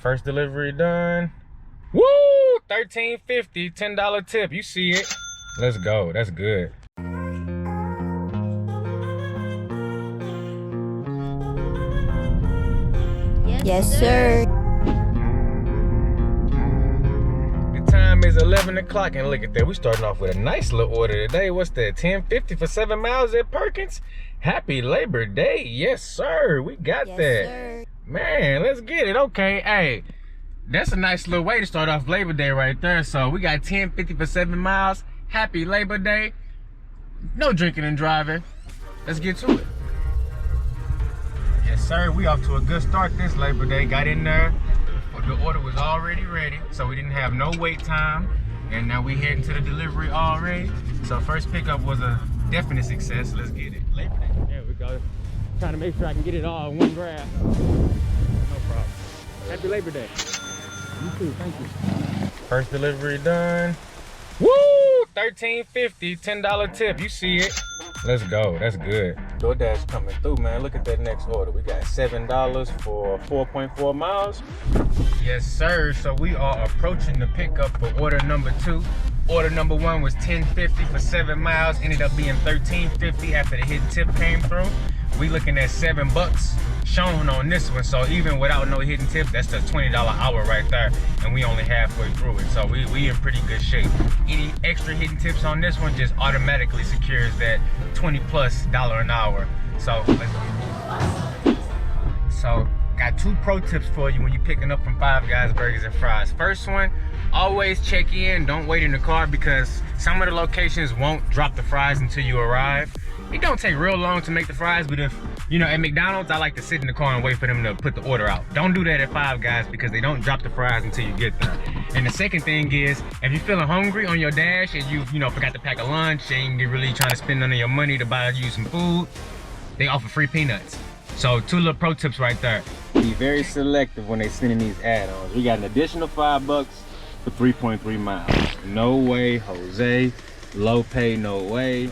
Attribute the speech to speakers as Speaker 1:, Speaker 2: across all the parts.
Speaker 1: First delivery done. Woo! $13.50, $10 tip. You see it. Let's go. That's good.
Speaker 2: Yes, sir.
Speaker 1: The time is 11 o'clock, and look at that. We starting off with a nice little order today. What's that? $10.50 for 7 miles at Perkins? Happy Labor Day. Yes, sir. We got
Speaker 2: Yes,
Speaker 1: that.
Speaker 2: sir.
Speaker 1: Man, let's get it. Okay, hey. That's a nice little way to start off Labor Day right there. So we got $10.50 for 7 miles. Happy Labor Day. No drinking and driving. Let's get to it. Yes, sir. We off to a good start this Labor Day. Got in there. The order was already ready, so we didn't have no wait time. And now we heading to the delivery already. So first pickup was a definite success. Let's get it. Labor Day. There we go. Trying to make sure I can get it all in one grab. No problem. Happy Labor Day. You too, thank you. First delivery done. Woo! $13.50, $10 tip. You see it. Let's go. That's good. Doordash coming through, man. Look at that next order. We got $7 for 4.4 miles. Yes, sir. So we are approaching the pickup for order number 2. Order number 1 was $10.50 for 7 miles. Ended up being $13.50 after the hidden tip came through. We looking at $7 shown on this one. So even without no hidden tip, that's the $20 hour right there. And we only halfway through it. So we in pretty good shape. Any extra hidden tips on this one just automatically secures that $20+ an hour. So got 2 pro tips for you when you're picking up from Five Guys Burgers and Fries. First one, always check in. Don't wait in the car because some of the locations won't drop the fries until you arrive. It don't take real long to make the fries, but if, you know, at McDonald's, I like to sit in the car and wait for them to put the order out. Don't do that at Five Guys because they don't drop the fries until you get there. And the second thing is, if you're feeling hungry on your dash and you forgot to pack a lunch and you're really trying to spend none of your money to buy you some food, they offer free peanuts. So 2 little pro tips right there. Be very selective when they sending these add-ons. We got an additional $5 for 3.3 miles. No way, Jose. Low pay, no way.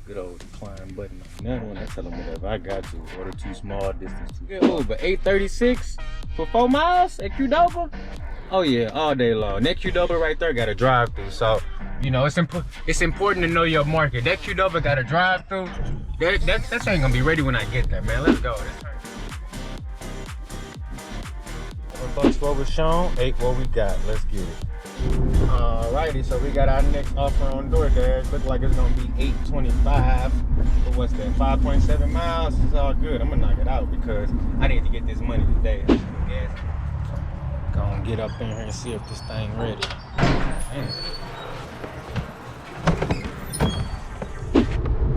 Speaker 1: Good old decline button on that one. I tell them whatever I got to. Order too small, distance too good. But $8.36 for 4 miles at Qdoba? Oh yeah, all day long. That Qdoba right there got a drive-through. So, you know, it's important to know your market. That Qdoba got a drive-through. That ain't gonna be ready when I get there, man. Let's go. $7 what was shown, 8 what we got. Let's get it. Alrighty, so we got our next offer on Doordash. Look like it's gonna be $8.25 for what's that, 5.7 miles. It's all good. I'm gonna knock it out because I need to get this money today. Gonna get up in here and see if this thing ready.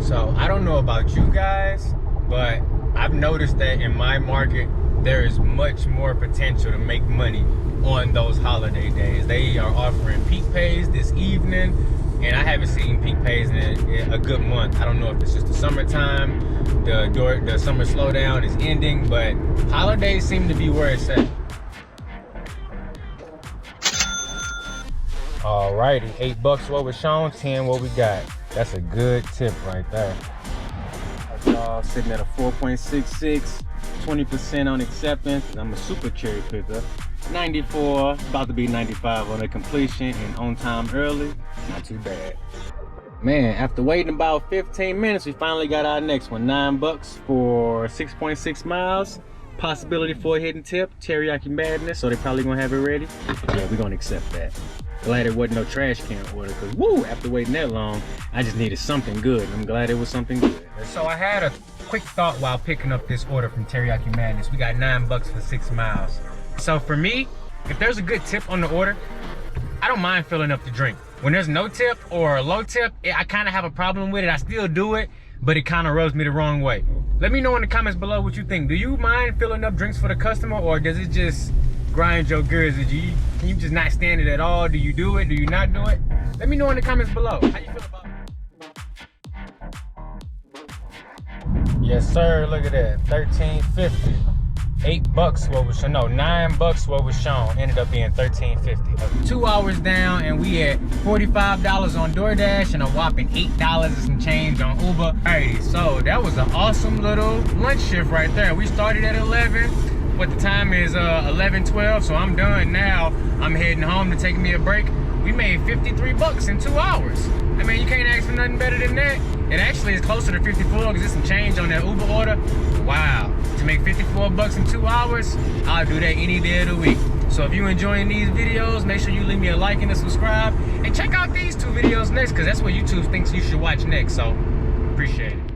Speaker 1: So I don't know about you guys, but I've noticed that in my market there is much more potential to make money on those holiday days. They are offering peak pays this evening, and I haven't seen peak pays in a good month. I don't know if it's just the summertime, the summer slowdown is ending, but holidays seem to be where it's at. Alrighty, $8 what was shown, 10 what we got. That's a good tip right there. That's all sitting at a 4.66, 20% on acceptance. I'm a super cherry picker. 94, about to be 95 on the completion and on time early. Not too bad. Man, after waiting about 15 minutes, we finally got our next one. $9 for 6.6 miles. Possibility for a hidden tip, teriyaki madness, so they probably gonna have it ready. Yeah, we're gonna accept that. Glad it wasn't no trash can order, because woo, after waiting that long, I just needed something good. I'm glad it was something good. So I had a quick thought while picking up this order from Teriyaki Madness. We got $9 for 6 miles. So for me, if there's a good tip on the order, I don't mind filling up the drink. When there's no tip or a low tip, I kind of have a problem with it. I still do it, but it kind of rubs me the wrong way. Let me know in the comments below what you think. Do you mind filling up drinks for the customer, or does it just grind your gears? Can you just not stand it at all? Do you do it? Do you not do it? Let me know in the comments below. How you feel about it? Yes, sir. Look at that. $13.50. $8 what was shown. No, $9 what was shown. Ended up being $13.50. 2 hours down, and we at $45 on Doordash and a whopping $8 and some change on Uber. Alrighty, so that was an awesome little lunch shift right there. We started at 11. What the time is 11:12, so I'm done now. I'm heading home to take me a break. We made 53 bucks in 2 hours. I mean, you can't ask for nothing better than that. It actually is closer to 54 because there's some change on that Uber order. Wow, to make 54 bucks in 2 hours, I'll do that any day of the week. So if you're enjoying these videos, make sure you leave me a like and a subscribe. And check out these 2 videos next, because that's what YouTube thinks you should watch next. So, appreciate it.